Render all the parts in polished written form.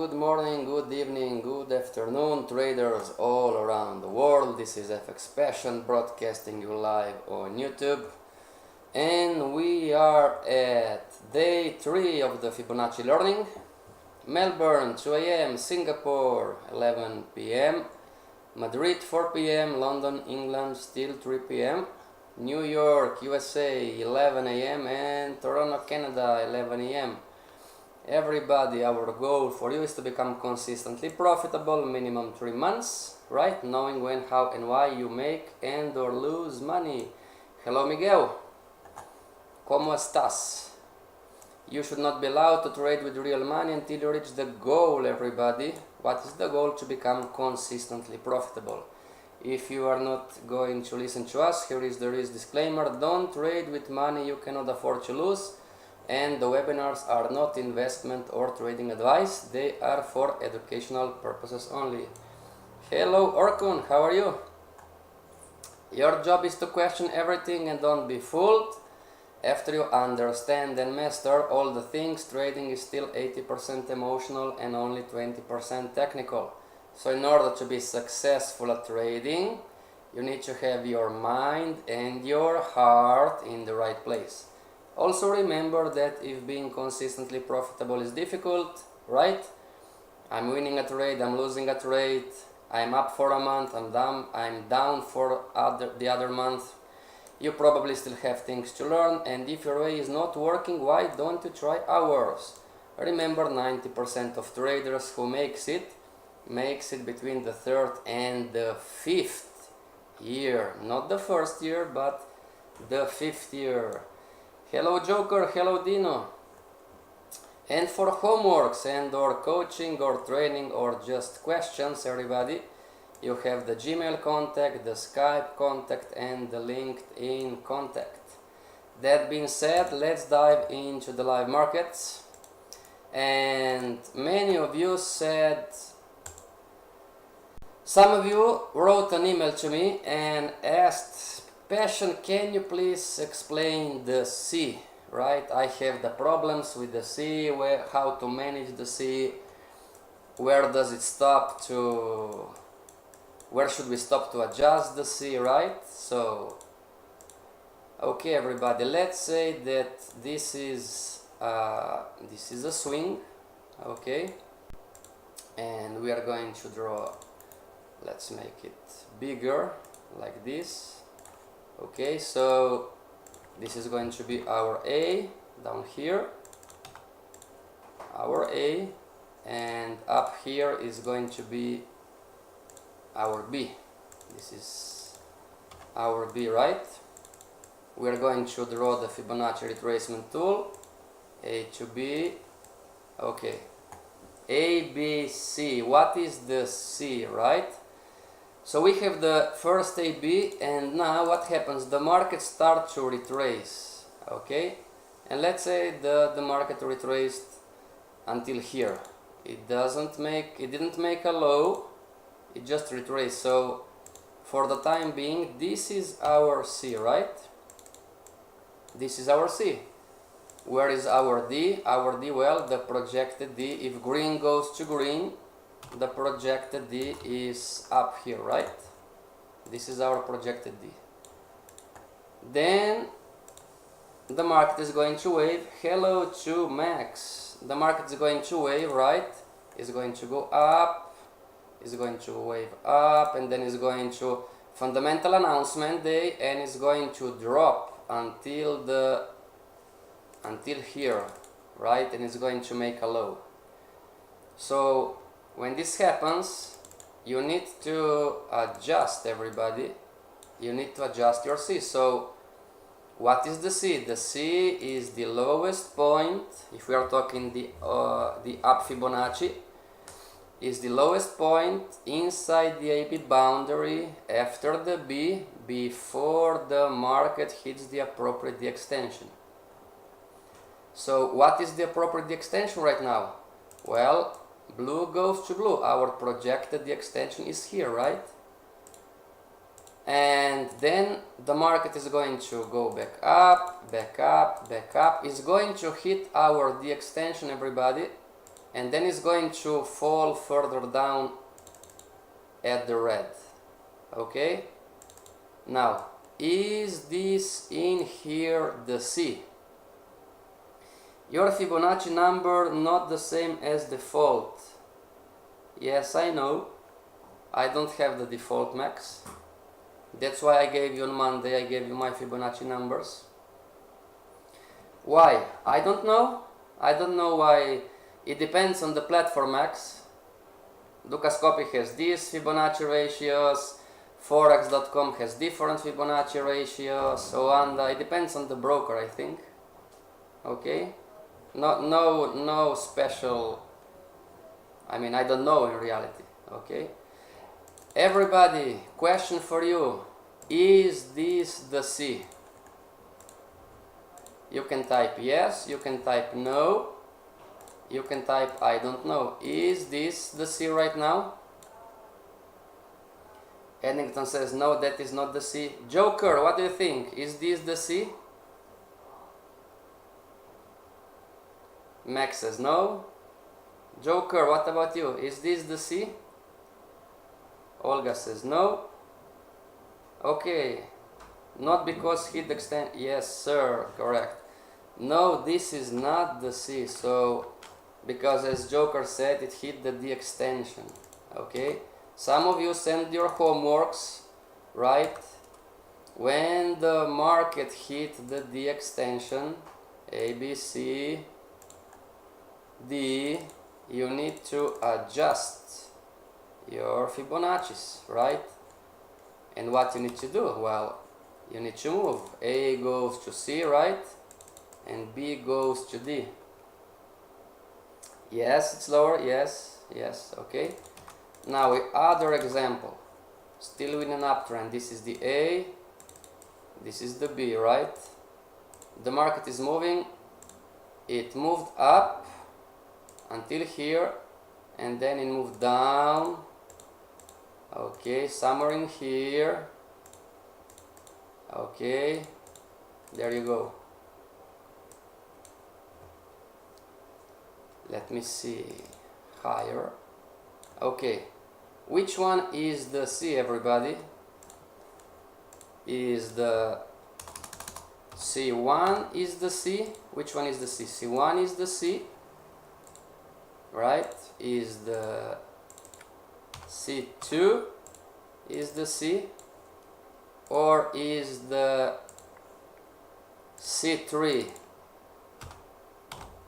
good morning, good evening, good afternoon, traders all around the world. This is FXPassion broadcasting you live on YouTube. And we are at day 3 of the Fibonacci learning. Melbourne, 2 a.m., Singapore, 11 p.m., Madrid, 4 p.m., London, England, still 3 p.m., New York, USA, 11 a.m., and Toronto, Canada, 11 a.m. Everybody, our goal for you is to become consistently profitable, minimum 3 months, right? Knowing when, how, and why you make and or lose money. Hello, Miguel. ¿Cómo estás? You should not be allowed to trade with real money until you reach the goal, everybody. What is the goal? To become consistently profitable. If you are not going to listen to us, here is the disclaimer. Don't trade with money you cannot afford to lose. And the webinars are not investment or trading advice. They are for educational purposes only. Hello, Orkun. How are you? Your job is to question everything and don't be fooled. After you understand and master all the things, trading is still 80% emotional and only 20% technical. So in order to be successful at trading, you need to have your mind and your heart in the right place. Also remember that if being consistently profitable is difficult, right? I'm winning a trade, I'm losing a trade, I'm up for a month, I'm down for the other month. You probably still have things to learn, and if your way is not working, why don't you try ours? Remember, 90% of traders who makes it between the 3rd and the 5th year. Not the 1st year, but the 5th year. Hello Joker, hello Dino. And for homeworks and or coaching or training or just questions, everybody, you have the Gmail contact, the Skype contact, and the LinkedIn contact. That being said, let's dive into the live markets. And many of you said, some of you wrote an email to me and asked, Passion, can you please explain the C, right? I have the problems with the C, how to manage the C, where does it stop to, where should we stop to adjust the C, right? So, okay everybody, let's say that this is a swing, okay? And we are going to draw, let's make it bigger, like this. Okay, so this is going to be our A down here, our A, and up here is going to be our B. This is our B, right? We're going to draw the Fibonacci retracement tool, A to B, okay, A, B, C. What is the C, right? So we have the first AB, and now what happens? The market starts to retrace, okay? And let's say the market retraced until here. It didn't make a low, it just retraced. So for the time being, this is our C, right? This is our C. Where is our D? Our D, well, the projected D, if green goes to green, the projected D is up here, right? This is our projected D. Then the market is going to wave. Hello to Max. The market is going to wave, right? It's going to go up, it's going to wave up, and then it's going to fundamental announcement day, and it's going to drop until here, right? And it's going to make a low. So when this happens, you need to adjust, everybody. You need to adjust your C. So what is the C? The C is the lowest point. If we are talking the up Fibonacci, is the lowest point inside the AB boundary after the B before the market hits the appropriate D extension. So what is the appropriate D extension right now? Well, blue goes to blue. Our projected the extension is here, right? And then the market is going to go back up, back up, back up. It's going to hit our D extension, everybody, and then it's going to fall further down at the red. Okay, now is this in here the C? Your Fibonacci number not the same as default. Yes, I know. I don't have the default max. That's why I gave you on Monday, I gave you my Fibonacci numbers. Why? I don't know. I don't know why. It depends on the platform max. Dukascopy has these Fibonacci ratios, Forex.com has different Fibonacci ratios, so on. It depends on the broker, I think. Okay? No special. I mean, I don't know in reality. Okay? Everybody, question for you. Is this the C? You can type yes, you can type no, you can type I don't know. Is this the C right now? Eddington says no, that is not the C. Joker, what do you think? Is this the C? Max says no. Joker, what about you? Is this the C? Olga says no. Okay, not because hit extend. Yes, sir, correct. No, this is not the C. So, because as Joker said, it hit the D extension. Okay, some of you send your homeworks, right? When the market hit the D extension, A, B, C, D, you need to adjust your Fibonacci's, right? And what you need to do? Well, you need to move. A goes to C, right? And B goes to D. Yes, it's lower. Yes, yes, okay. Now, other example. Still with an uptrend. This is the A. This is the B, right? The market is moving. It moved up until here. And then it moved down. Okay, somewhere in here. Okay, there you go. Let me see. Higher. Okay, which one is the C, everybody? Is the C1 is the C? Which one is the C? C1 is the C, right? Is the C2 is the C, or is the C3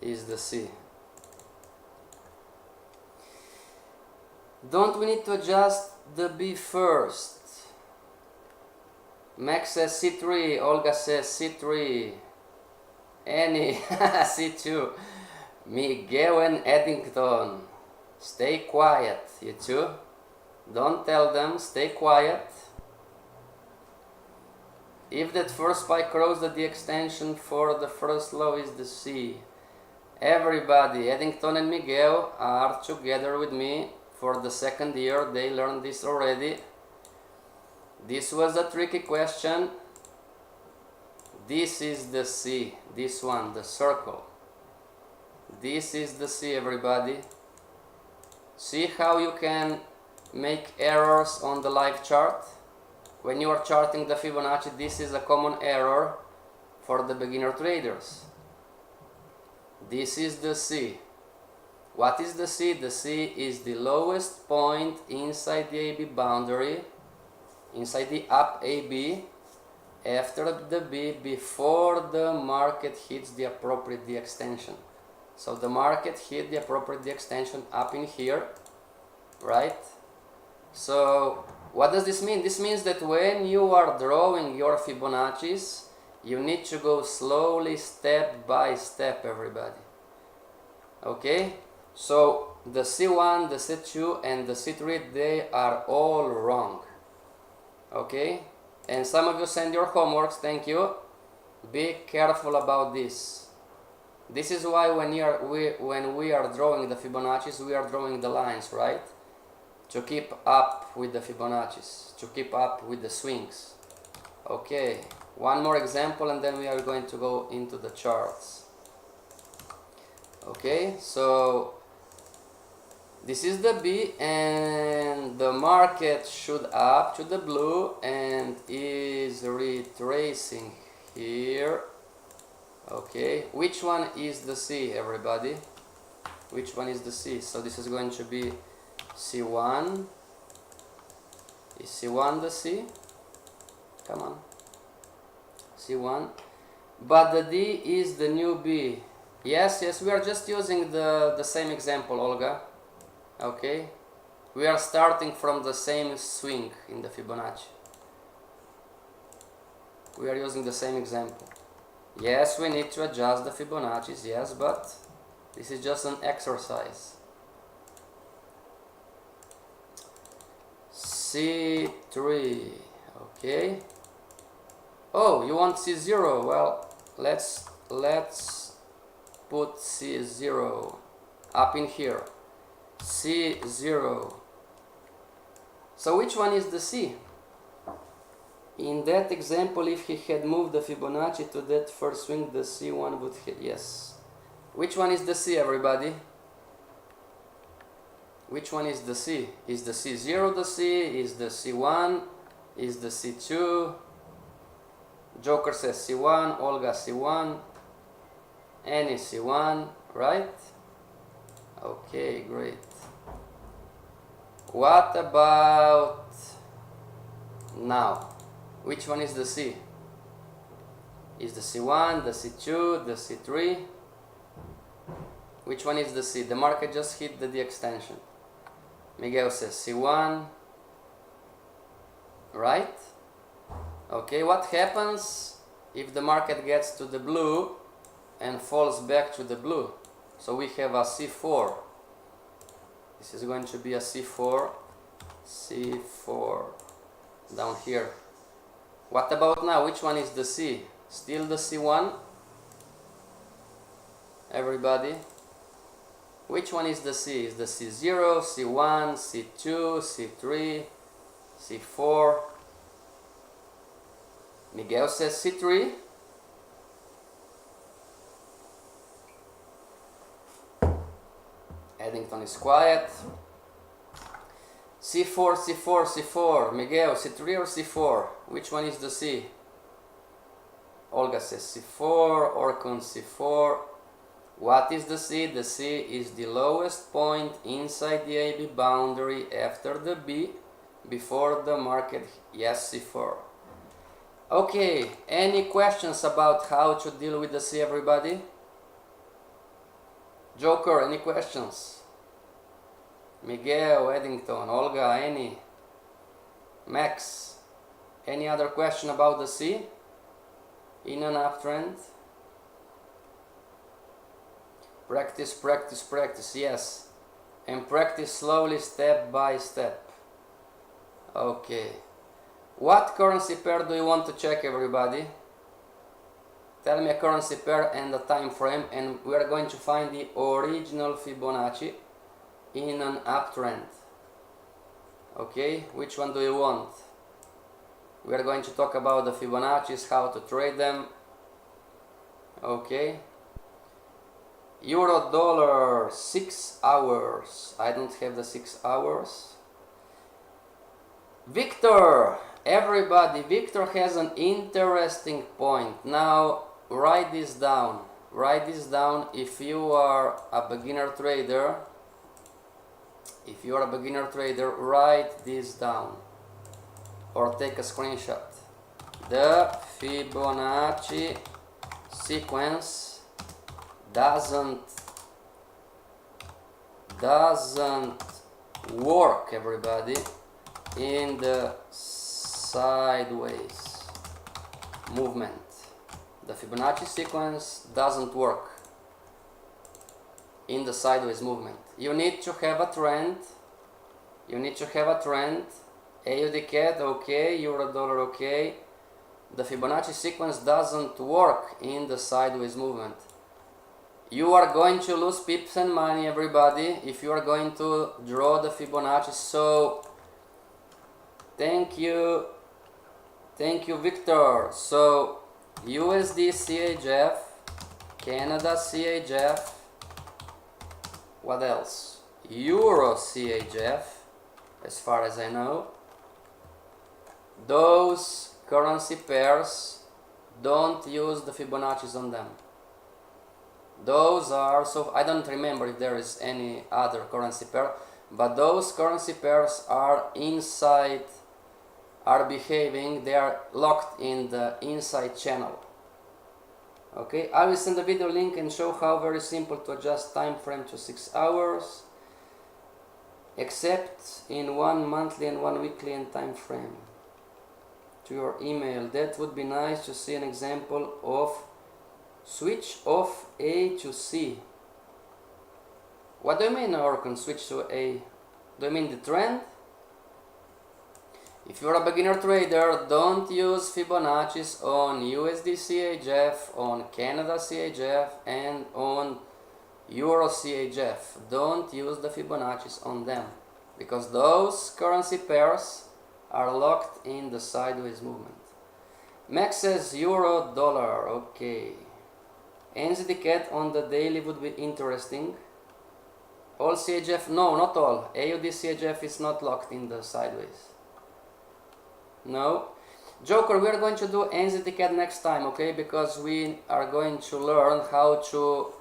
is the C? Don't we need to adjust the B first? Max says C3, Olga says C3, Annie C2, Miguel and Eddington, stay quiet, you two. Don't tell them, stay quiet. If that first spike crossed the extension for the first low is the C. Everybody, Eddington and Miguel are together with me for the second year. They learned this already. This was a tricky question. This is the C, this one, the circle. This is the C, everybody. See how you can make errors on the live chart? When you are charting the Fibonacci, this is a common error for the beginner traders. This is the C. What is the C? The C is the lowest point inside the AB boundary, inside the up AB, after the B, before the market hits the appropriate D extension. So the market hit the appropriate D extension up in here, right? So what does this mean? This means that when you are drawing your Fibonacci's, you need to go slowly, step by step, everybody. Okay? So the C1, the C2, and the C3, they are all wrong. Okay? And some of you send your homeworks, thank you. Be careful about this. This is why when we are drawing the Fibonacci's, we are drawing the lines, right? To keep up with the Fibonacci's, to keep up with the swings. Okay, one more example and then we are going to go into the charts. Okay, so This is the B, and the market should up to the blue and is retracing here. Okay, which one is the C, everybody? Which one is the C? So this is going to be C1. Is C1 the C? Come on. C1. But the D is the new B. Yes, we are just using the same example, Olga. Okay, we are starting from the same swing in the Fibonacci. We are using the same example. Yes, we need to adjust the Fibonacci's, yes, but this is just an exercise. C3, okay. Oh, you want C0? Well, let's put C0 up in here. C0. So which one is the C? In that example, if he had moved the Fibonacci to that first swing, the C1 would hit, yes. Which one is the C, everybody? Which one is the C? Is the C0 the C? Is the C1? Is the C2? Joker says C1, Olga C1, any C1, right? Okay, great. What about now? Which one is the C? Is the C1, the C2, the C3? Which one is the C? The market just hit the D extension. Miguel says C1, right? Okay, what happens if the market gets to the blue and falls back to the blue? So we have a C4. This is going to be a C4, C4 down here. What about now? Which one is the C? Still the C1? Everybody? Which one is the C? Is the C0, C1, C2, C3, C4? Miguel says C3. Eddington is quiet. C4, C4, C4. Miguel, C3 or C4? Which one is the C? Olga says C4, Orkun C4. What is the C? The C is the lowest point inside the AB boundary after the B before the market. Yes, C4. Okay, any questions about how to deal with the C, everybody? Joker, any questions? Miguel, Eddington, Olga, any? Max, any other question about the C in an uptrend? Practice, practice, practice, yes. And practice slowly, step by step. Okay. What currency pair do you want to check, everybody? Tell me a currency pair and a time frame, and we are going to find the original Fibonacci in an uptrend. Okay, which one do you want? We are going to talk about the Fibonacci's, how to trade them. Okay. Euro dollar 6 hours. I don't have the 6 hours. Victor, everybody, Victor has an interesting point. Now write this down. Write this down if you are a beginner trader. If you are a beginner trader, write this down or take a screenshot. The Fibonacci sequence doesn't work, everybody, in the sideways movement. The Fibonacci sequence doesn't work in the sideways movement. You need to have a trend. You need to have a trend. AUD CAD, okay. Euro dollar, okay. The Fibonacci sequence doesn't work in the sideways movement. You are going to lose pips and money, everybody, if you are going to draw the Fibonacci. So thank you, Victor. So USD CHF, Canada CHF, what else? Euro CHF, as far as I know, those currency pairs don't use the Fibonacci's on them. Those are, so I don't remember if there is any other currency pair, but those currency pairs are inside, are behaving, they are locked in the inside channel. Okay, I will send a video link and show how very simple to adjust time frame to 6 hours, except in one monthly and one weekly and time frame, to your email. That would be nice to see an example of switch off A to C. What do you mean, Orkun, switch to A? Do you mean the trend? If you're a beginner trader, don't use Fibonacci's on USD CHF, on Canada CHF, and on Euro CHF. Don't use the Fibonacci's on them, because those currency pairs are locked in the sideways movement. Max says Euro Dollar, okay. NZD CAD on the daily would be interesting. All CHF, no, not all. AUD CHF is not locked in the sideways. No. Joker, we are going to do NZD CAD next time, okay? Because we are going to learn how to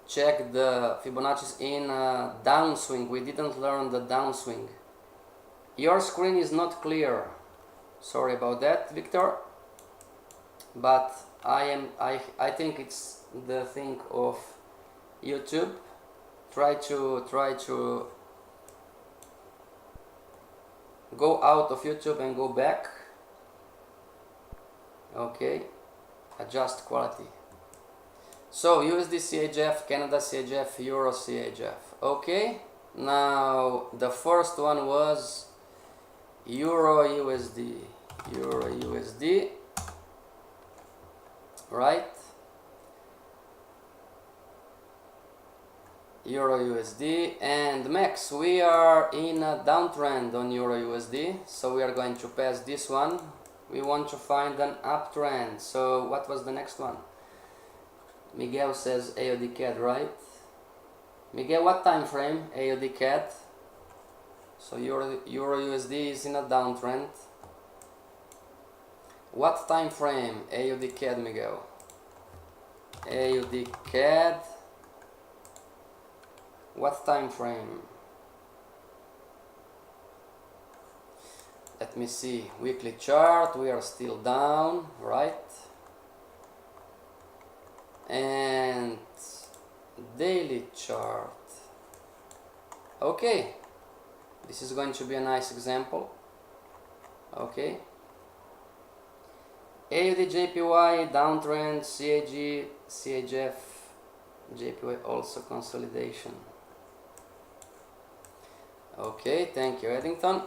check the Fibonacci's in a downswing. We didn't learn the downswing. Your screen is not clear. Sorry about that, Victor. But I think it's the thing of YouTube. Try to go out of YouTube and go back. Okay, adjust quality. So USD CHF, Canada CHF, Euro CHF. Okay, now the first one was Euro USD, right? Euro USD, and Max, we are in a downtrend on Euro USD, so we are going to pass this one. We want to find an uptrend. So what was the next one? Miguel says AUD CAD, right? Miguel, what time frame? AUD CAD. So Euro USD is in a downtrend. What time frame? AUD CAD, Miguel. AUD CAD. What time frame? Let me see. Weekly chart, we are still down, right? And daily chart. Okay, this is going to be a nice example. Okay, AUD JPY downtrend, CAG, CHF, JPY also consolidation. Okay, thank you, Eddington.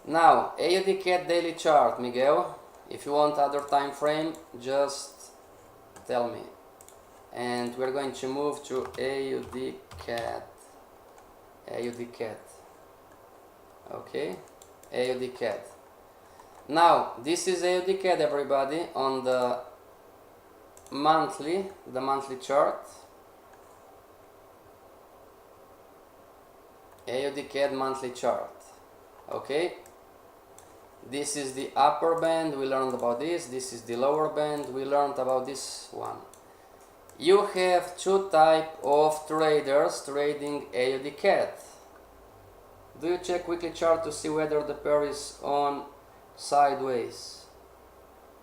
Now, AUD CAD daily chart, Miguel. If you want other time frame, just tell me. And we're going to move to AUD CAD. AUD CAD. Okay, AUD CAD. Now, this is AUD CAD, everybody, on the monthly chart. AUD CAD monthly chart. Okay, this is the upper band, we learned about this. This is the lower band, we learned about this one. You have two types of traders trading AUD CAD. Do you check weekly chart to see whether the pair is on sideways?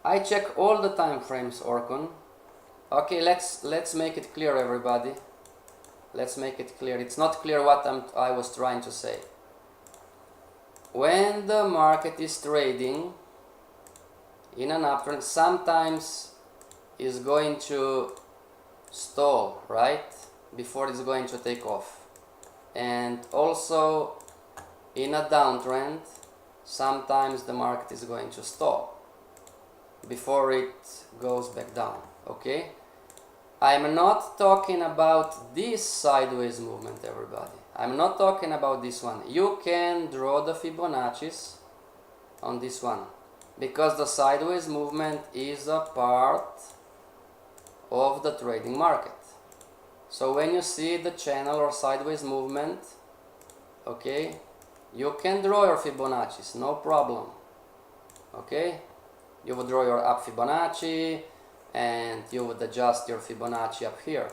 I check all the time frames, Orkun. Okay, let's make it clear, everybody. Let's make it clear. It's not clear what I was trying to say. When the market is trading in an uptrend, sometimes is going to stall, right, before it's going to take off. And also in a downtrend, sometimes the market is going to stall before it goes back down. Okay, I'm not talking about this sideways movement, everybody. I'm not talking about this one. You can draw the Fibonacci's on this one, because the sideways movement is a part of the trading market. So when you see the channel or sideways movement, okay, you can draw your Fibonacci's, no problem. Okay, you would draw your up Fibonacci and you would adjust your Fibonacci up here.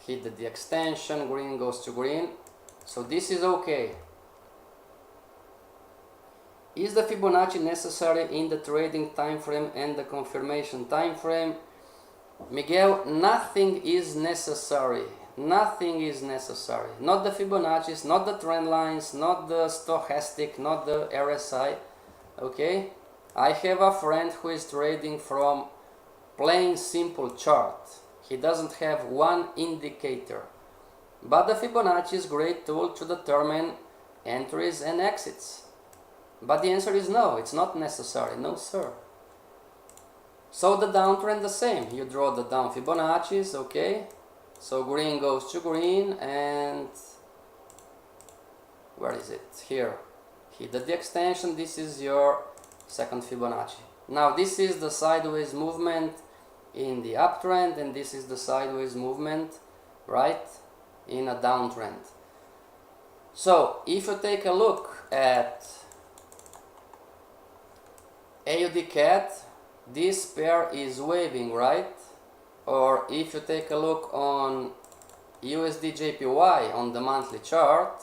Hit the extension, green goes to green. So this is okay. Is the Fibonacci necessary in the trading time frame and the confirmation time frame? Miguel, nothing is necessary. Nothing is necessary. Not the Fibonacci's, not the trend lines, not the stochastic, not the RSI. Okay? I have a friend who is trading from plain simple chart. He doesn't have one indicator. But the Fibonacci is a great tool to determine entries and exits. But the answer is no, it's not necessary. No, sir. So the downtrend the same. You draw the down Fibonacci's, okay? So green goes to green and where is it? Here. Hit the extension. This is your second Fibonacci. Now this is the sideways movement in the uptrend and this is the sideways movement, right, in a downtrend. So if you take a look at AUD CAD, this pair is waving, right? Or if you take a look on USD JPY on the monthly chart,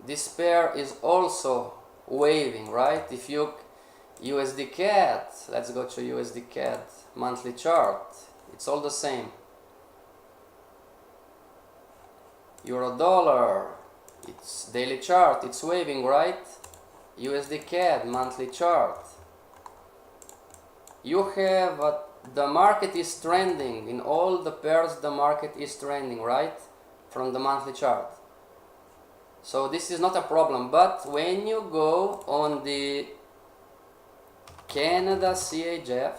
this pair is also waving, right? If you USD CAD, let's go to USD CAD monthly chart, it's all the same. Euro dollar, it's daily chart, it's waving, right? USD CAD monthly chart. You have the market is trending in all the pairs. The market is trending, right, from the monthly chart. So this is not a problem. But when you go on the Canada CHF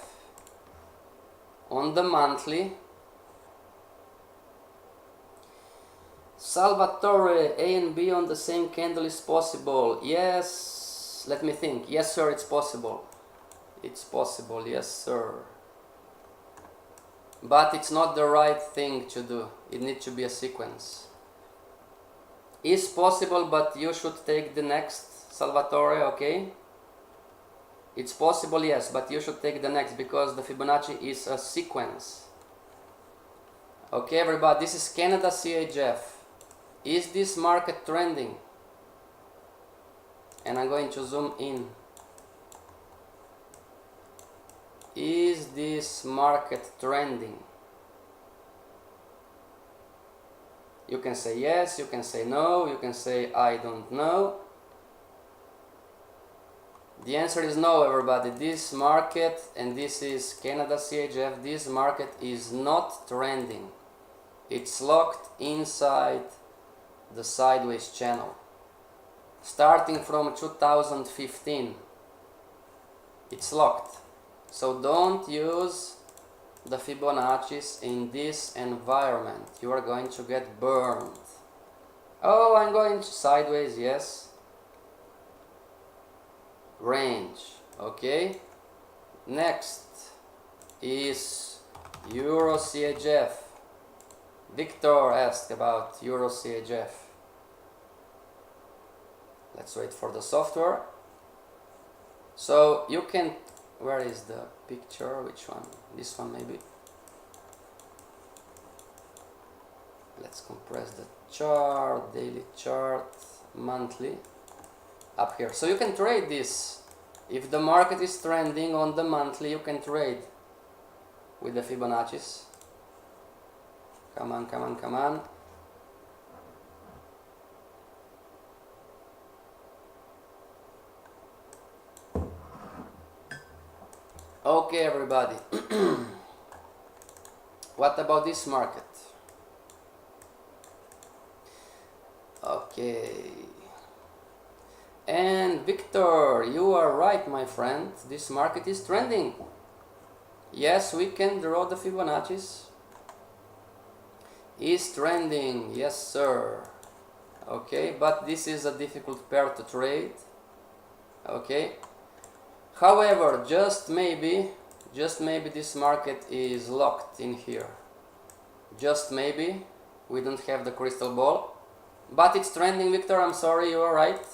on the monthly, Salvatore, A and B on the same candle is possible. Yes, let me think. Yes, sir, it's possible. It's possible, yes, sir. But it's not the right thing to do. It needs to be a sequence. Is possible, but you should take the next, Salvatore, okay? It's possible, yes, but you should take the next because the Fibonacci is a sequence. Okay, everybody, this is Canada CHF. Is this market trending? And I'm going to zoom in. Is this market trending? You can say yes, you can say no, you can say I don't know. The answer is no, everybody. This market, and this is Canada CHF, this market is not trending. It's locked inside the sideways channel. Starting from 2015, it's locked. So don't use the Fibonacci's in this environment. You are going to get burned. Oh, I'm going sideways, yes. Range, okay. Next is Euro CHF. Victor asked about Euro CHF. Let's wait for the software. So you can, where is the picture? Which one? This one maybe. Let's compress the chart, daily chart, monthly, up here. So you can trade this. If the market is trending on the monthly, you can trade with the Fibonacci's. Come on, come on, come on. Okay, everybody. What about this market? Okay. And Victor, you are right, my friend. This market is trending. Yes, we can draw the Fibonacci's. Is trending, yes, sir. Okay, but this is a difficult pair to trade. Okay. However, just maybe just maybe this market is locked in here. Just maybe. We don't have the crystal ball. But it's trending, Victor. I'm sorry, you are right.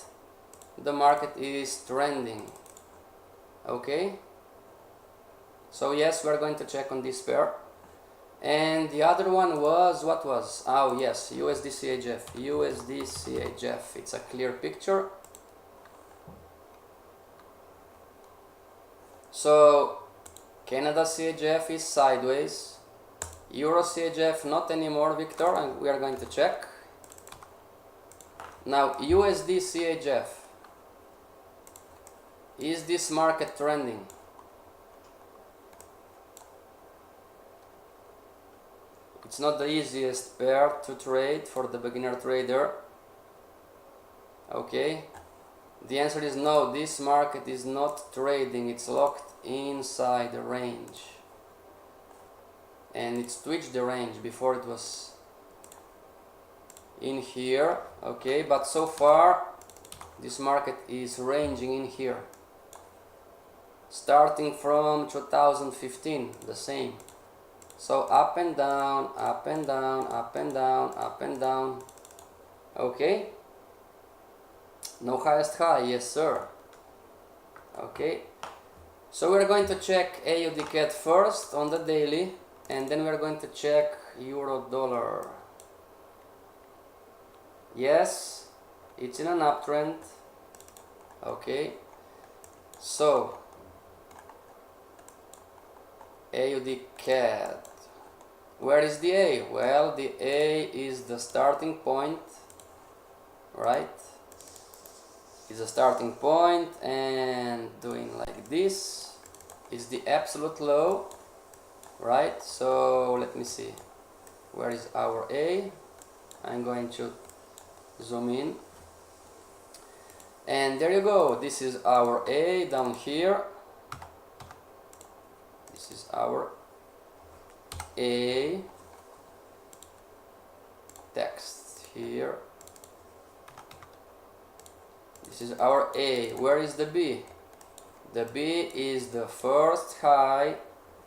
The market is trending. Okay. So yes, we're going to check on this pair. And the other one was, what was? Oh yes, USD CHF. USD CHF. It's a clear picture. So Canada CHF is sideways. Euro CHF not anymore, Victor, and we are going to check. Now USD CHF. Is this market trending? It's not the easiest pair to trade for the beginner trader. Okay. The answer is no, this market is not trading, it's locked inside the range. And it's twitched the range before it was in here. Okay, but so far this market is ranging in here. Starting from 2015, the same. So up and down, up and down, up and down, up and down. Okay. No highest high, yes sir. Okay. So we're going to check AUD CAD first on the daily, and then we're going to check Euro Dollar. Yes, it's in an uptrend. Okay. So AUD CAD. Where is the A? Well, the A is the starting point, right? Is a starting point, and doing like this is the absolute low, right? So let me see, where is our A? I'm going to zoom in, and there you go. This is our A down here. This is our A, text here. This is our A. Where is the B? The B is the first high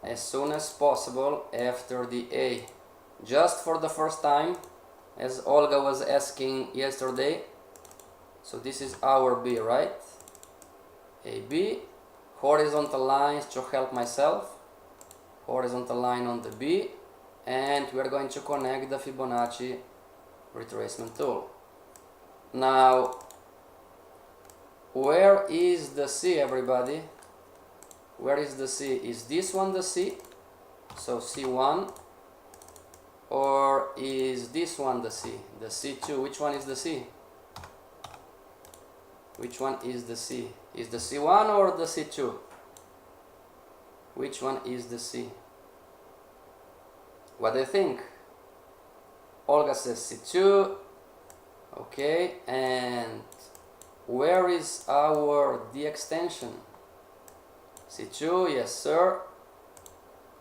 as soon as possible after the A. Just for the first time, as Olga was asking yesterday. So this is our B, right? AB, horizontal lines to help myself. Horizontal line on the B, and we are going to connect the Fibonacci retracement tool. Now, where is the C, everybody? Where is the C? Is this one the C? So C1, or is this one the C? The C2. Which one is the C? Which one is the C? Is the C1 or the C2? Which one is the C? What do you think? Olga says C2. Okay, and where is our D extension? C2, yes sir.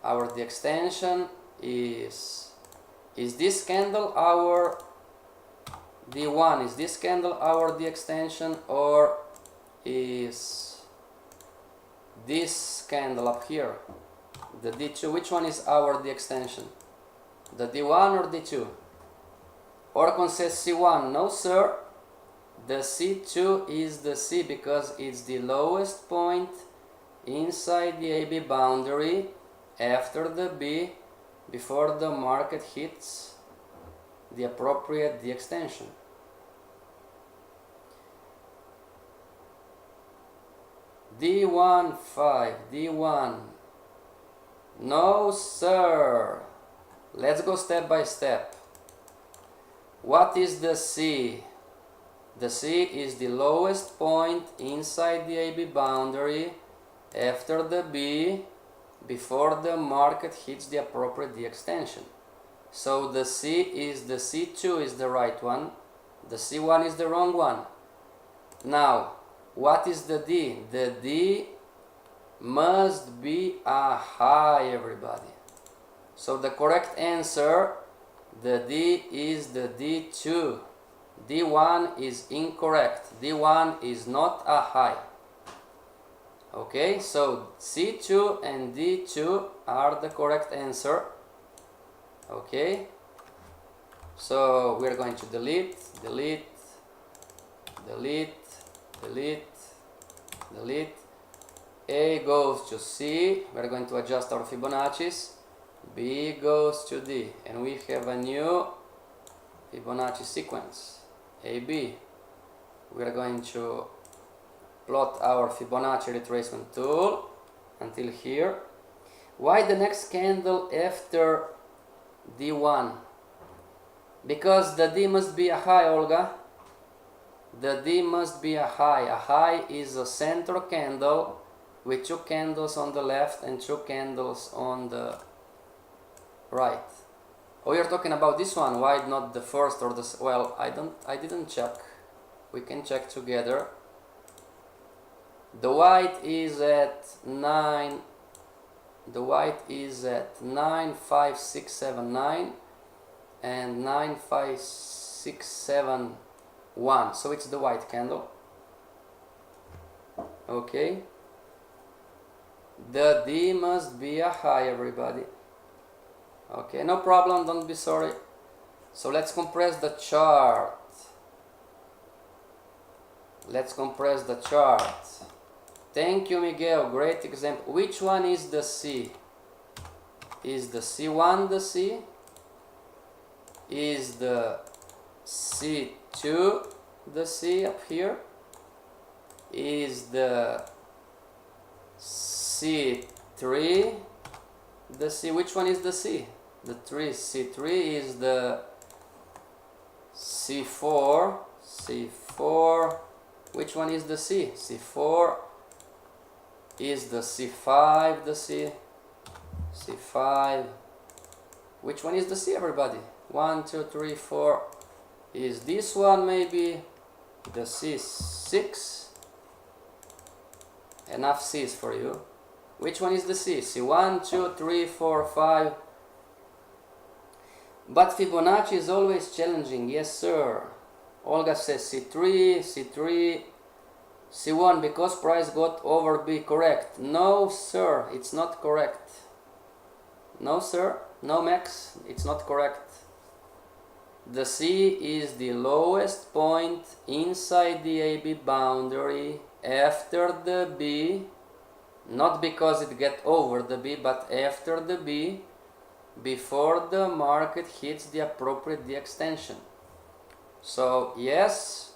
Our D extension is this candle our D1? Is this candle our D extension, or is this candle up here, the D2? Which one is our D extension? The D1 or D2? Orcon says C1. No sir, the C2 is the C, because it's the lowest point inside the AB boundary after the B, before the market hits the appropriate D extension. D1, 5, D1. No sir. Let's go step by step. What is the C? The C is the lowest point inside the AB boundary after the B, before the market hits the appropriate D extension. So the C is the C2 is the right one, the C1 is the wrong one. Now, what is the D? The D must be a high, everybody. So the correct answer, the D is the D2. D1 is incorrect. D1 is not a high. Okay, so C2 and D2 are the correct answer. Okay, so we're going to delete, delete, delete, delete, delete. A goes to C, we're going to adjust our Fibonacci's. B goes to D, and we have a new Fibonacci sequence, AB. We're going to plot our Fibonacci retracement tool until here. Why the next candle after D1? Because the D must be a high, Olga. The D must be a high. A high is a center candle with 2 candles on the left and 2 candles on the right. Oh, you're talking about this one. Why not the first or the... Well, I didn't check. We can check together. The white is at 9. The white is at 95679 and 95671. So it's the white candle. Okay. The D must be a high, everybody. Okay, no problem, don't be sorry. So let's compress the chart. Let's compress the chart. Thank you, Miguel, great example. Which one is the C? Is the C1 the C? Is the C2 the C up here? Is the C3 the C? Which one is the C? The C3 is the C4. C4. Which one is the C? C4 is the C5 the C? C5. Which one is the C, everybody? 1, 2, 3, 4. Is this one maybe the C6? Enough C's for you. Which one is the C? C1, 2, 3, 4, 5. But Fibonacci is always challenging. Yes, sir. Olga says C3, C3, C1 because price got over B. Correct. No, sir. It's not correct. No, sir. No, Max. It's not correct. The C is the lowest point inside the AB boundary after the B, not because it get over the B, but after the B, before the market hits the appropriate D extension. So yes,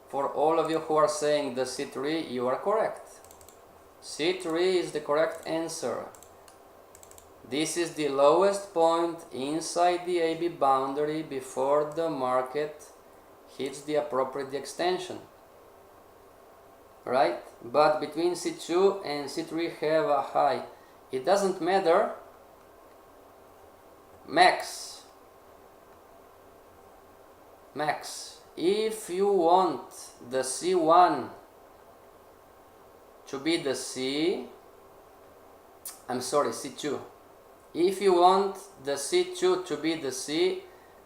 for all of you who are saying the C3, you are correct. C3 is the correct answer. This is the lowest point inside the AB boundary before the market hits the appropriate extension. Right? But between C2 and C3 have a high. It doesn't matter. Max, if you want the C1 to be the C, I'm sorry, C2. If you want the C2 to be the C,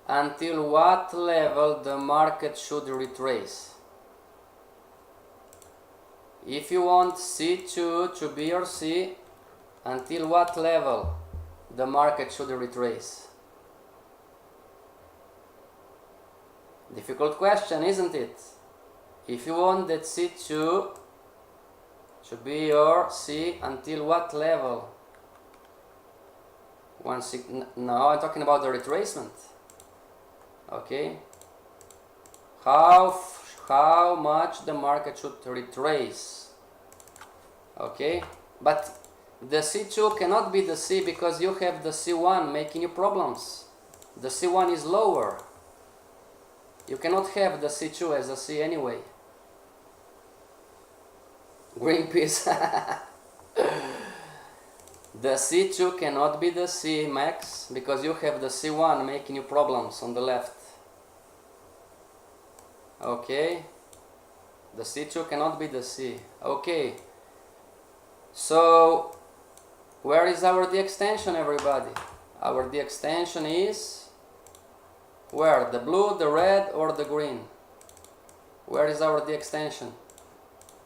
until what level the market should retrace? If you want C2 to be your C, until what level the market should retrace? Difficult question, isn't it? If you want that C2 to be your C, until what level? No, I'm talking about the retracement. Okay. How much the market should retrace? Okay. But the C2 cannot be the C because you have the C1 making you problems. The C1 is lower. You cannot have the C2 as a C anyway. Greenpeace. The C2 cannot be the C, Max, because you have the C1 making you problems on the left. Okay. The C2 cannot be the C. Okay. So, where is our D extension, everybody? Our D extension is where? The blue, the red, or the green? Where is our D extension?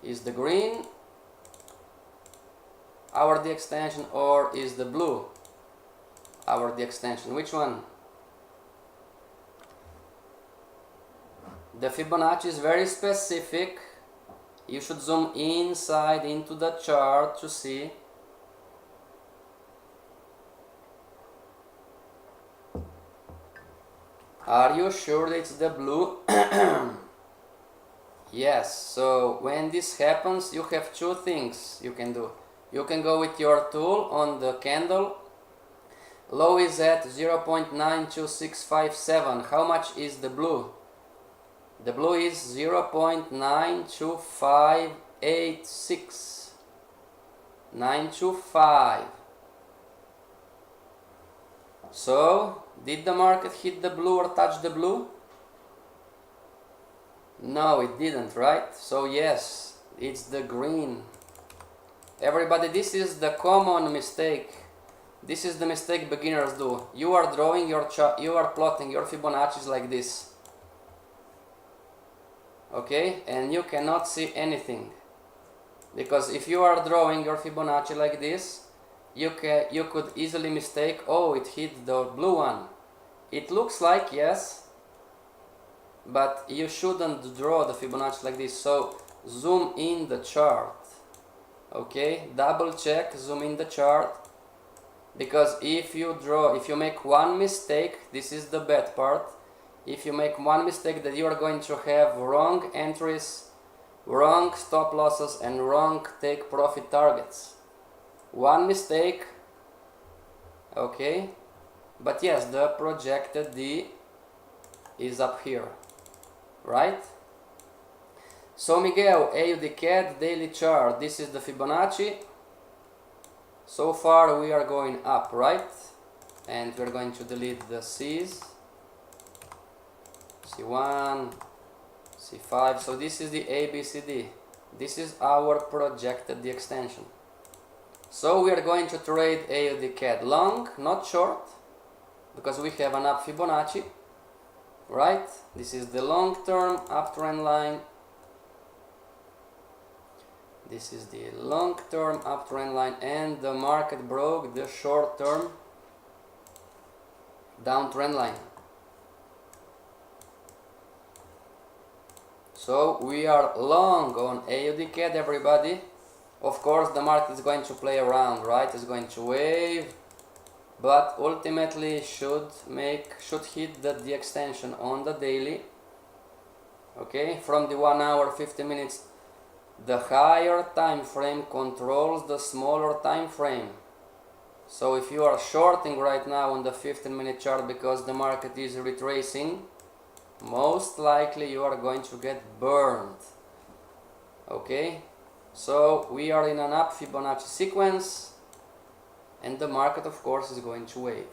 Is the green our D extension, or is the blue our D extension? Which one? The Fibonacci is very specific. You should zoom inside into the chart to see. Are you sure it's the blue? Yes, so when this happens, you have two things you can do. You can go with your tool on the candle. Low is at 0.92657. How much is the blue? The blue is 0.92586. 925. So, did the market hit the blue or touch the blue? No, it didn't, right? So yes, it's the green. Everybody, this is the common mistake. This is the mistake beginners do. You are drawing your chart, you are plotting your Fibonacci's like this. Okay, and you cannot see anything, because if you are drawing your Fibonacci like this, you could easily mistake, oh, it hit the blue one. It looks like yes, but you shouldn't draw the Fibonacci like this. So zoom in the chart. Okay, double check, zoom in the chart, because if you make one mistake, this is the bad part. If you make one mistake, that you are going to have wrong entries, wrong stop losses, and wrong take profit targets. One mistake, okay, but yes, the projected D is up here, right? So Miguel, AUD daily chart, this is the Fibonacci. So far we are going up, right? And we're going to delete the C's. C1, C5, so this is the ABCD. This is our projected D extension. So we are going to trade AUD long, not short, because we have an up Fibonacci, right? This is the long-term uptrend line. This is the long-term uptrend line, and the market broke the short-term downtrend line. So we are long on AUD everybody. Of course, the market is going to play around, right? It's going to wave, but ultimately should hit the D extension on the daily. Okay, from the 1 hour 50 minutes, the higher time frame controls the smaller time frame. So if you are shorting right now on the 15-minute chart because the market is retracing, most likely you are going to get burned. Okay, so we are in an up Fibonacci sequence, and the market of course is going to wave.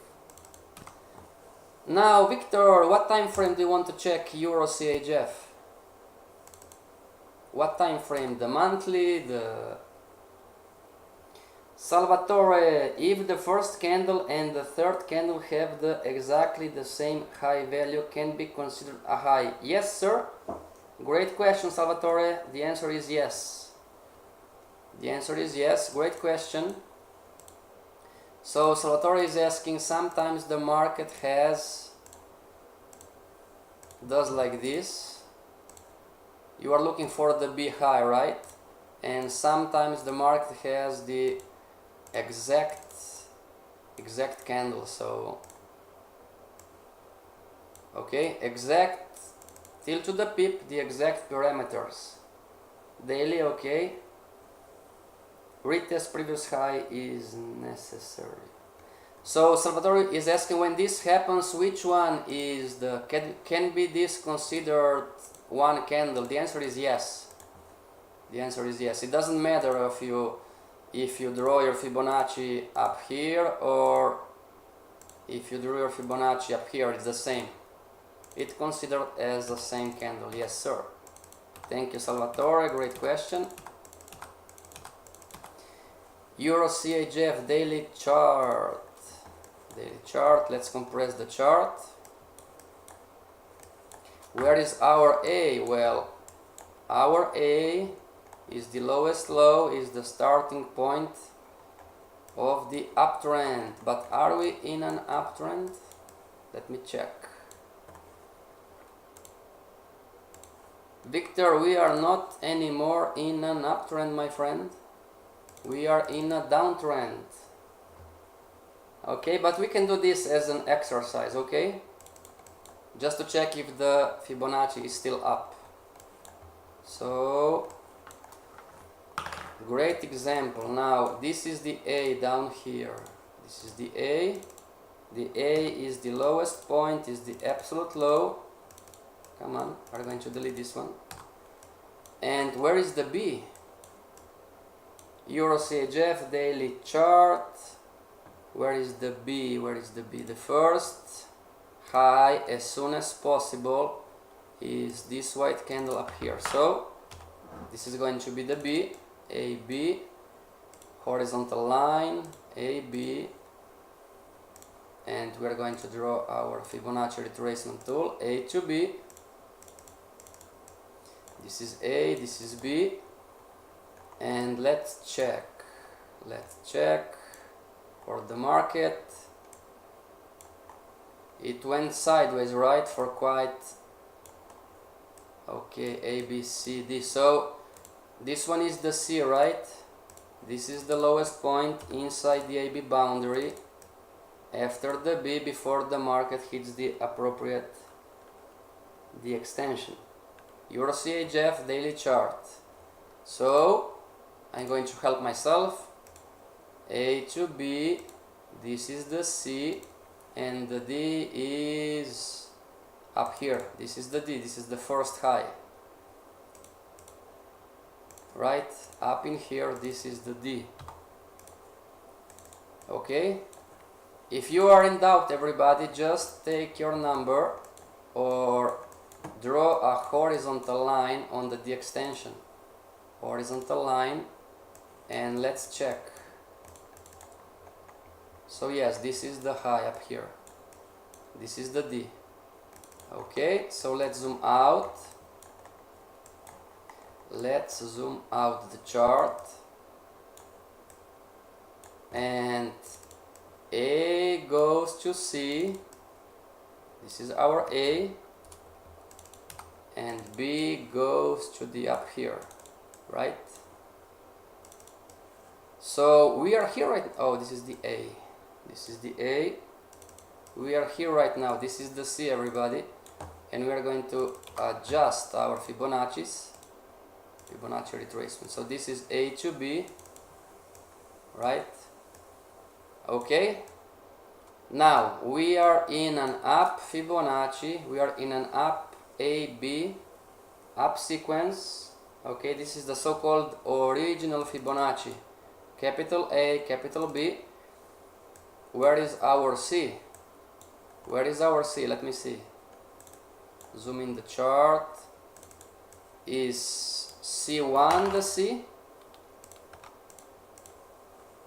Now Victor, what time frame do you want to check Euro CHF? What time frame? The monthly, the... Salvatore, if the first candle and the third candle have exactly the same high value, can be considered a high? Yes, sir. Great question, Salvatore. The answer is yes. The answer is yes. Great question. So Salvatore is asking, sometimes the market does like this. You are looking for the B high, right? And sometimes the market has the exact candle. So okay, exact till to the pip, the exact parameters. Daily, okay. Retest previous high is necessary. So Salvatore is asking, when this happens, which one is the can be this considered one candle? The answer is yes. The answer is yes. It doesn't matter if you draw your Fibonacci up here or if you draw your Fibonacci up here, it's the same. It's considered as the same candle. Yes, sir. Thank you, Salvatore. Great question. Euro CHF daily chart. Daily chart. Let's compress the chart. Where is our A? Well, our A is the lowest low, is the starting point of the uptrend. But are we in an uptrend? Let me check. Victor, we are not anymore in an uptrend, my friend. We are in a downtrend. Okay, but we can do this as an exercise, okay? Just to check if the Fibonacci is still up. So, great example. Now, this is the A down here. This is the A. The A is the lowest point, is the absolute low. Come on, we're going to delete this one. And where is the B? Euro CHF daily chart. Where is the B? Where is the B? The first high as soon as possible is this white candle up here. So this is going to be the B. AB, horizontal line, AB, and we're going to draw our Fibonacci retracement tool. A to B. This is A, this is B, and let's check for the market. It went sideways, right, for quite, okay, A, B, C, D. So this one is the C, right? This is the lowest point inside the AB boundary after the B, before the market hits the appropriate, the extension. Euro CHF daily chart. So I'm going to help myself. A to B, this is the C, and the D is up here. This is the D, this is the first high. Right, up in here, this is the D. Okay, if you are in doubt, everybody, just take your number or draw a horizontal line on the D extension. Horizontal line, and let's check. So yes, this is the high up here. This is the D. Okay, so let's zoom out. Let's zoom out the chart. And A goes to C. This is our A. And B goes to the up here, right? So we are here right. Oh, this is the A. This is the A. We are here right now. This is the C, everybody, and we are going to adjust our Fibonacci's. Fibonacci retracement. So this is A to B, right? Okay. Now we are in an up Fibonacci. We are in an up AB, up sequence. Okay, this is the so-called original Fibonacci. Capital A, capital B. Where is our C? Where is our C? Let me see. Zoom in the chart. Is C1 the C?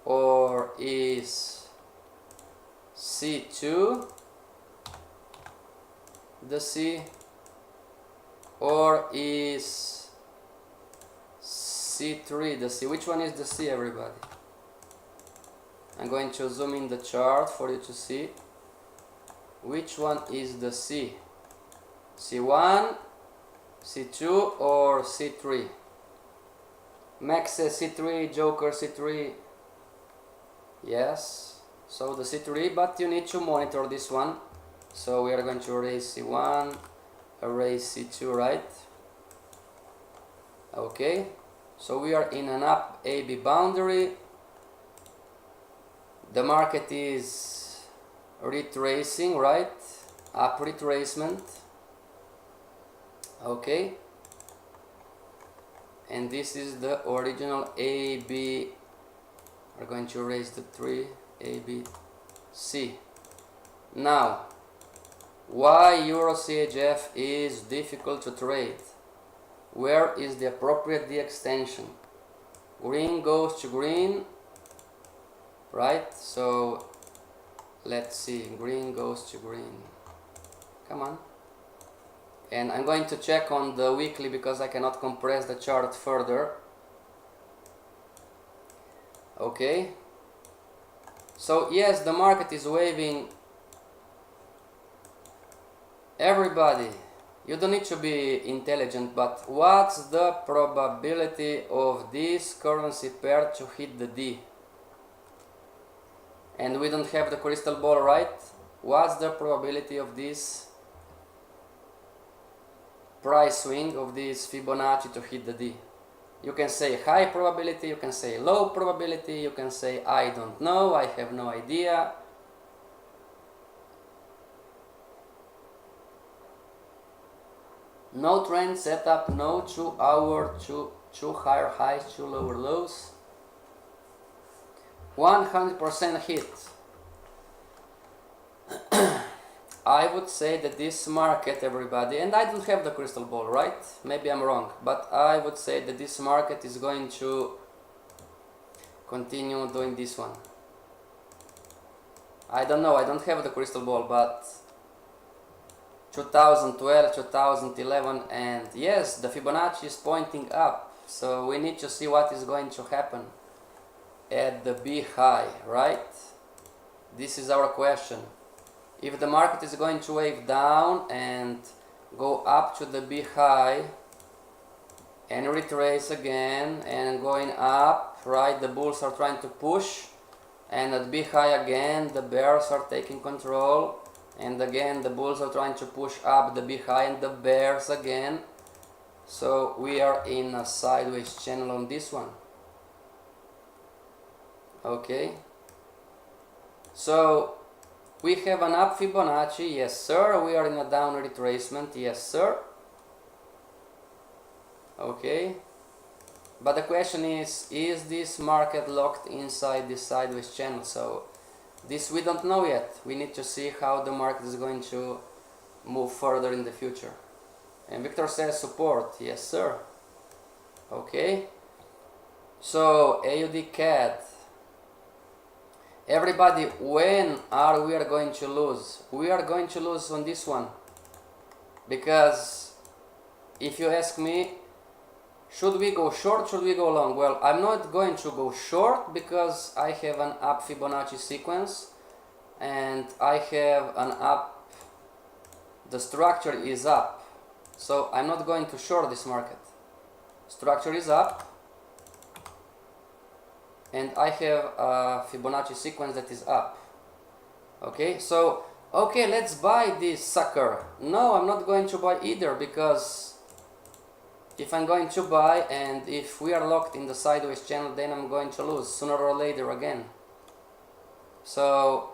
Or is C2 the C? Or is C3 the C? Which one is the C, everybody? I'm going to zoom in the chart for you to see which one is the C. C1, C2, or C3? Max says C3, Joker C3. Yes, so the C3, but you need to monitor this one. So we are going to erase C1, erase C2, right? Okay, so we are in an up AB boundary. The market is retracing, right? Up retracement. Okay, and this is the original AB. We're going to erase the 3, ABC. Now, why Euro CHF is difficult to trade? Where is the appropriate D extension? Green goes to green, right? So let's see, green goes to green. Come on. And I'm going to check on the weekly because I cannot compress the chart further. Okay, So yes, the market is waving. Everybody, you don't need to be intelligent, but what's the probability of this currency pair to hit the D? And we don't have the crystal ball, right? What's the probability of this price swing of this Fibonacci to hit the D? You can say high probability, you can say low probability, you can say I don't know, I have no idea. No trend setup, no 2 hour, two higher highs, 2 lower lows. 100% hit. I would say that this market, everybody, and I don't have the crystal ball, right? Maybe I'm wrong, but I would say that this market is going to continue doing this one. I don't know, I don't have the crystal ball, but 2012, 2011, and yes, the Fibonacci is pointing up, so we need to see what is going to happen at the B high, right? This is our question. If the market is going to wave down and go up to the B high and retrace again and going up, right, the bulls are trying to push, and at B high again the bears are taking control, and again the bulls are trying to push up the B high and the bears again. So we are in a sideways channel on this one. Okay, so we have an up Fibonacci, yes sir. We are in a down retracement, yes sir. Okay, but the question is this market locked inside this sideways channel? So this we don't know yet. We need to see how the market is going to move further in the future. And Victor says support, yes sir. Okay, so AUD CAD. Everybody, when are we going to lose? We are going to lose on this one, because if you ask me, should we go short, should we go long? Well, I'm not going to go short because I have an up Fibonacci sequence and I have an up, the structure is up, so I'm not going to short this market. Structure is up and I have a Fibonacci sequence that is up. Okay, so okay, let's buy this sucker. No, I'm not going to buy either, because if I'm going to buy and if we are locked in the sideways channel, then I'm going to lose sooner or later again. So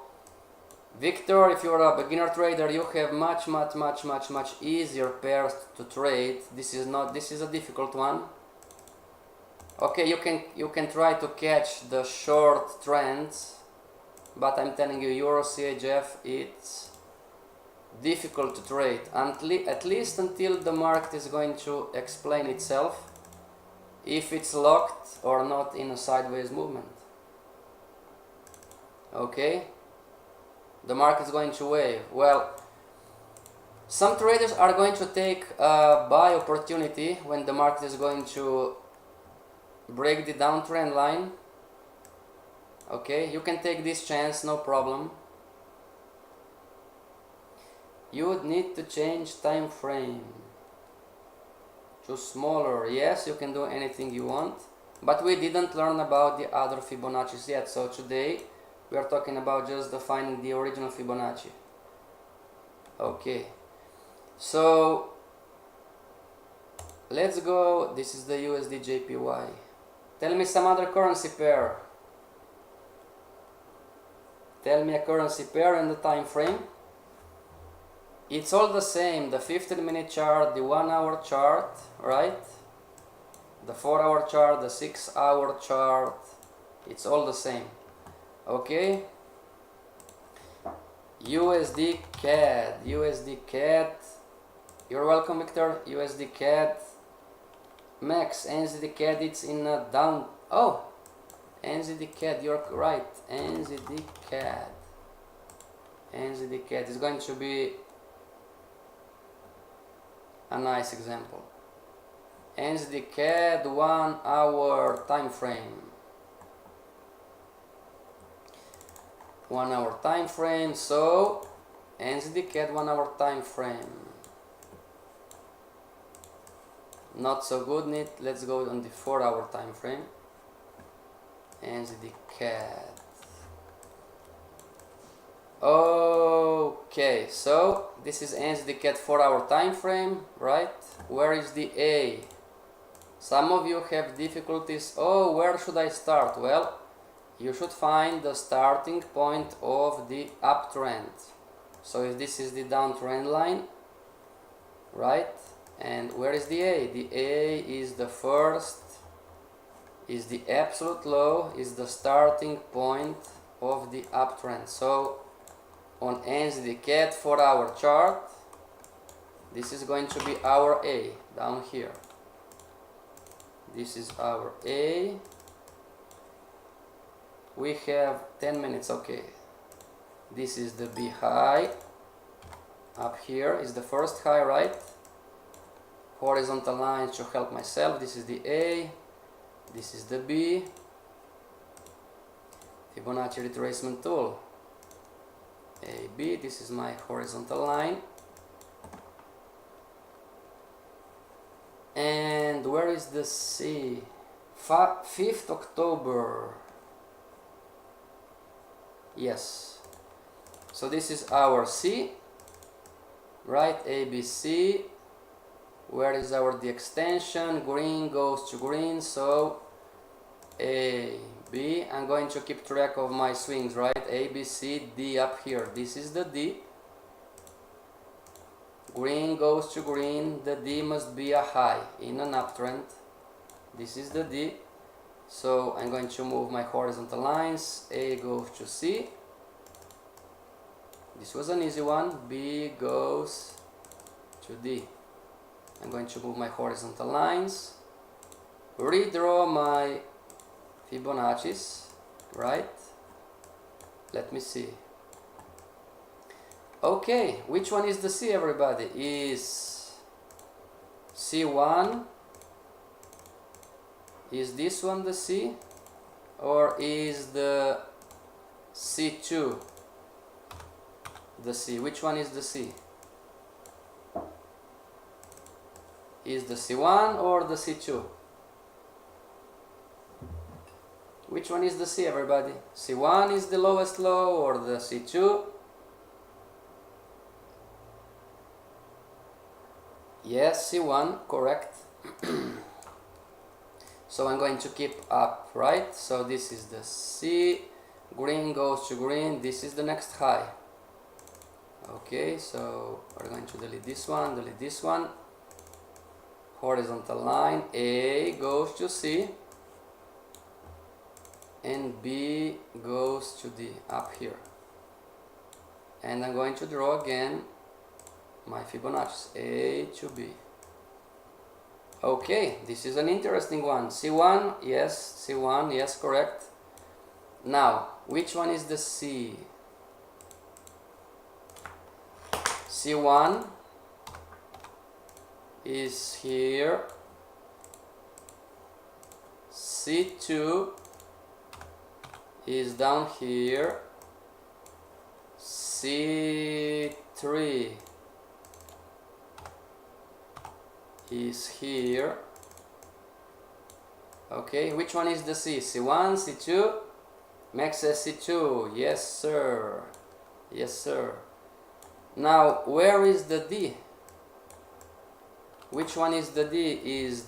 Victor, if you're a beginner trader, you have much easier pairs to trade. This is a difficult one. Okay, you can try to catch the short trends, but I'm telling you, Euro CHF, it's difficult to trade at least until the market is going to explain itself if it's locked or not in a sideways movement. Okay, the market is going to wave. Well, some traders are going to take a buy opportunity when the market is going to break the downtrend line. Okay, you can take this chance, no problem. You would need to change time frame to smaller. Yes, you can do anything you want, but we didn't learn about the other Fibonacci's yet, so today we are talking about just defining the original Fibonacci. Okay, so let's go. This is the USD JPY. Tell me some other currency pair. Tell me a currency pair and the time frame. It's all the same, the 15-minute chart, the 1-hour chart, right? The 4-hour chart, the 6-hour chart, it's all the same. Okay? USD CAD, you're welcome Victor. USD CAD, Max, NZD CAD, it's in a down, oh, NZD CAD, you're right, NZD CAD is going to be a nice example. NZD CAD 1 hour time frame. 1 hour time frame. So NZD CAD 1 hour time frame. Not so good. Let's go on the 4 hour time frame. NZD CAD. Okay, so this is NZD CAD 4 hour time frame, right? Where is the A? Some of you have difficulties. Oh, where should I start? Well, you should find the starting point of the uptrend. So if this is the downtrend line, right? And where is the A? The A is the first, is the absolute low, is the starting point of the uptrend. So on NZD CAD 4 hour chart, this is going to be our A down here. This is our A. We have 10 minutes, okay. This is the B high. Up here is the first high, right? Horizontal lines to help myself. This is the A. This is the B. Fibonacci retracement tool. A, B. This is my horizontal line. And where is the C? 5th October. Yes. So this is our C, right? ABC. Where is our D extension? Green goes to green, so A, B. I'm going to keep track of my swings, right? A, B, C, D up here. This is the D. Green goes to green. The D must be a high in an uptrend. This is the D. So I'm going to move my horizontal lines. A goes to C. This was an easy one. B goes to D. I'm going to move my horizontal lines. Redraw my Fibonacci's, right? Let me see. Okay, which one is the C, everybody? Is C1? Is this one the C? Or is the C2 the C? Which one is the C? Is the C1 or the C2? Which one is the C, everybody? C1 is the lowest low or the C2? Yes, C1, correct. So I'm going to keep up, right? So this is the C, green goes to green, this is the next high. Okay, so we're going to delete this one, horizontal line, A goes to C, and B goes to D, up here. And I'm going to draw again my Fibonacci, A to B. Okay, this is an interesting one. C1, yes, correct. Now, which one is the C? C1 is here. C2 is down here. C3 is here. Okay, which one is the C? C1, C2? Max says C2. Yes, sir. Yes, sir. Now, where is the D? Which one is the D? Is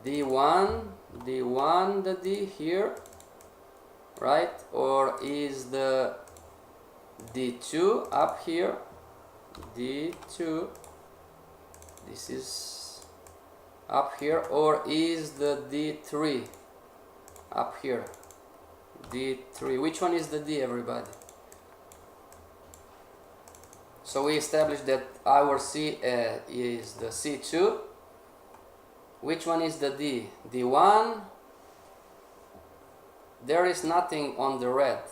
D1 the D here, right? Or is the D2 up here? D2, this is up here, or is the D3 up here? D3, which one is the D, everybody? So we established that our C is the C2. Which one is the D? D1. There is nothing on the red.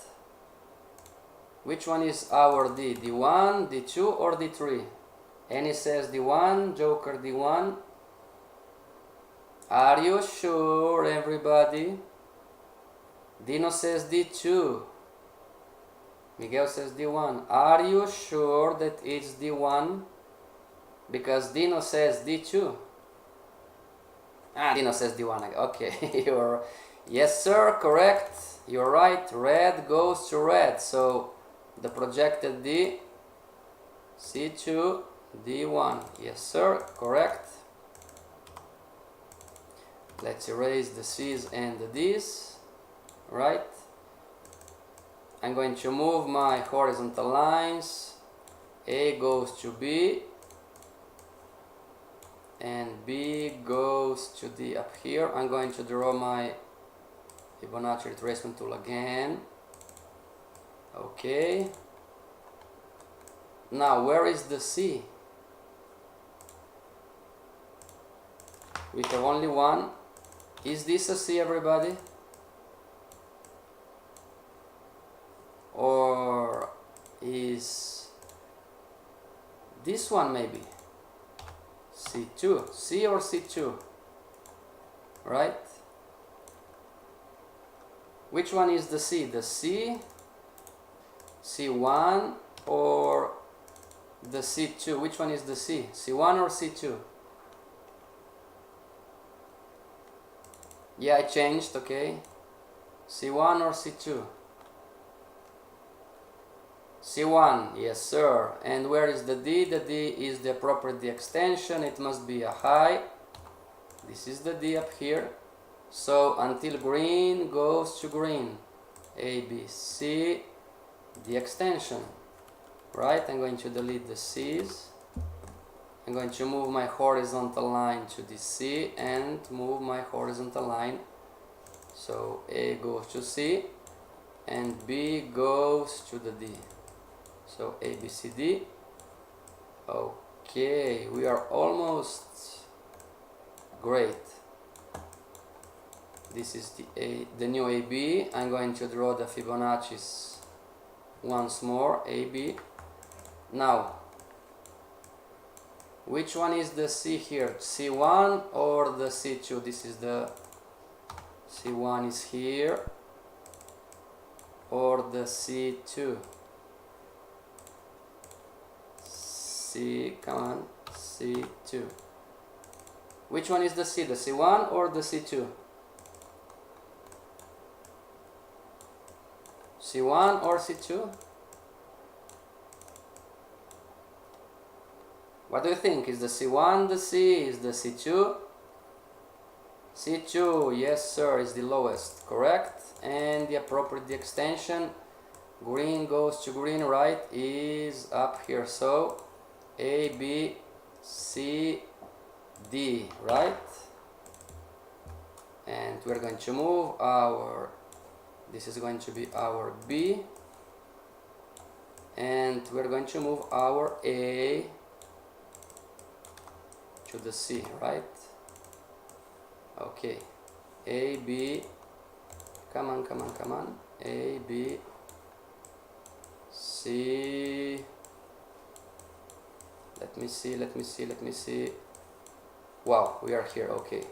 Which one is our D? D1, D2 or D3? Annie says D1, Joker D1. Are you sure, everybody? Dino says D2. Miguel says D1. Are you sure that it's D1? Because Dino says D2. Dino says D1. Okay, yes sir, correct. You're right. Red goes to red. So the projected D, C2, D1. Yes sir, correct. Let's erase the C's and the D's. Right. I'm going to move my horizontal lines. A goes to B and B goes to D up here. I'm going to draw my Fibonacci retracement tool again. Okay. Now where is the C? We have only one. Is this a C, everybody? Or is this one maybe? C2. C or C2? Right? Which one is the C? The C, C1 or the C2? Which one is the C? C1 or C2? Yeah, I changed, okay. C1 or C2? C1, yes sir. And where is the D? The D is the appropriate D extension. It must be a high. This is the D up here. So until green goes to green. A, B, C, D extension. Right, I'm going to delete the C's. I'm going to move my horizontal line to the C and move my horizontal line. So A goes to C and B goes to the D. So A, B, C, D. Okay, we are almost great. This is the new AB. I'm going to draw the Fibonacci's once more. AB. Now, which one is the C here? C1 or the C2? This is the C1 is here, or the C2? C, come on, C2. Which one is the C? The C1 or the C2? C1 or C2? What do you think? Is the C1 the C? Is the C2? C2, yes sir, is the lowest, correct? And the appropriate extension, green goes to green, right, is up here. So A, B, C, D, right? And we're going to move our, this is going to be our B, and we're going to move our A to the C, right? Okay, A, B, come on, come on, come on, A, B, C, let me see, let me see, let me see. Wow, we are here, okay.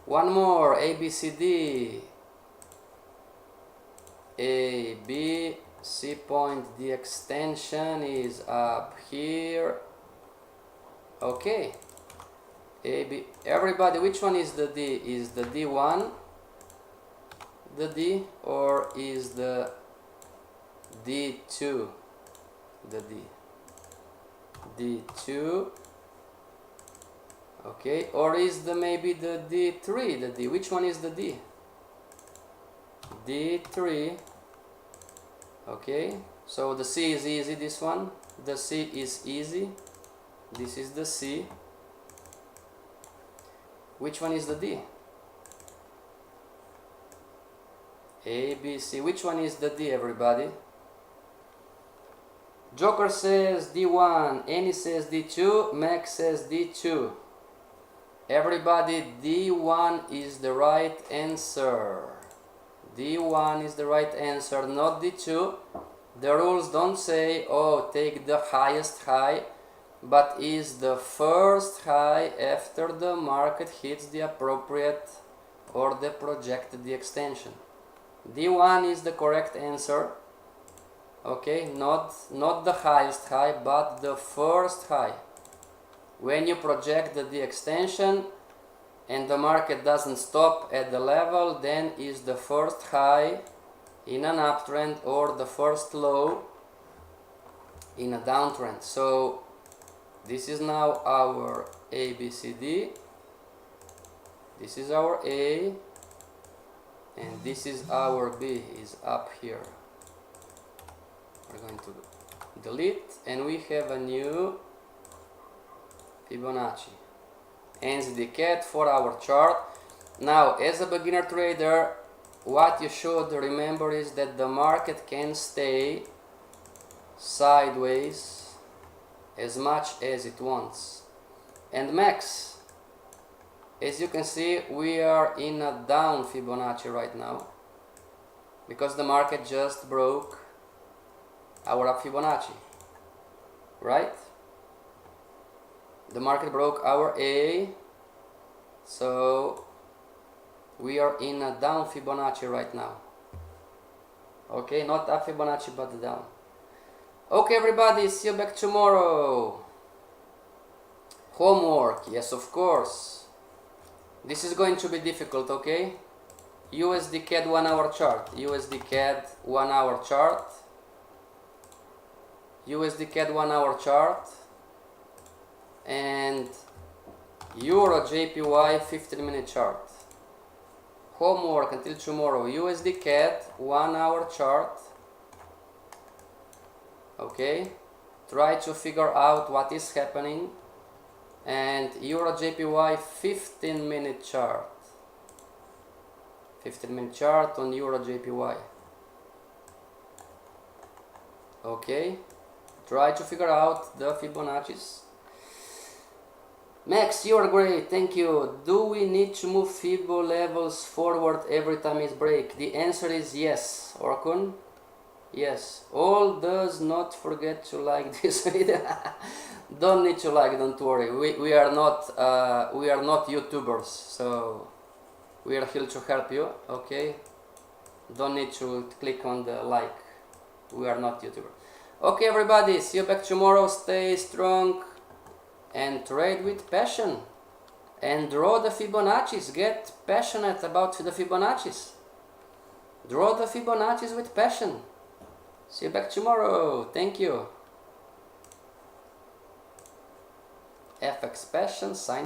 One more, A, B, C, D. A, B, C point, the extension is up here. Okay. A, B, everybody, which one is the D? Is the D1 the D, or is the D2 the D? D2. Okay, or is the maybe the D3 the D? Which one is the D? D3. Okay, so the C is easy, this one. The C is easy. This is the C. Which one is the D? A, B, C. Which one is the D, everybody? Joker says D1, Annie says D2, Max says D2. Everybody, D1 is the right answer. D1 is the right answer, not D2. The rules don't say, oh, take the highest high, but is the first high after the market hits the appropriate or the projected the extension. D1 is the correct answer. Okay, not the highest high, but the first high. When you project the extension and the market doesn't stop at the level, then is the first high in an uptrend or the first low in a downtrend. So this is now our ABCD. This is our A, and this is our B, is up here. We're going to delete, and we have a new Fibonacci. Ends the cat for our chart. Now, as a beginner trader, what you should remember is that the market can stay sideways as much as it wants. And max, as you can see, we are in a down Fibonacci right now because the market just broke our up Fibonacci, right? The market broke our A, so we are in a down Fibonacci right now. Okay, not up Fibonacci but down. Okay everybody, see you back tomorrow. Homework, yes of course. This is going to be difficult, okay? USD CAD 1 hour chart, USD CAD 1 hour chart, USD CAD 1 hour chart, and Euro JPY 15-minute chart. Homework until tomorrow, USD CAD 1 hour chart. Okay, try to figure out what is happening, and Euro JPY 15-minute chart. 15-minute chart on Euro JPY. Okay, try to figure out the Fibonacci's. Max, you are great, thank you. Do we need to move Fibo levels forward every time it breaks? The answer is yes, Orkun. Yes. All does not forget to like this video. Don't need to like, don't worry. We are not YouTubers, so we are here to help you. Okay. Don't need to click on the like. We are not YouTubers. Okay, everybody. See you back tomorrow. Stay strong and trade with passion. And draw the Fibonacci's. Get passionate about the Fibonacci's. Draw the Fibonacci's with passion. See you back tomorrow. Thank you. FXPassion sign.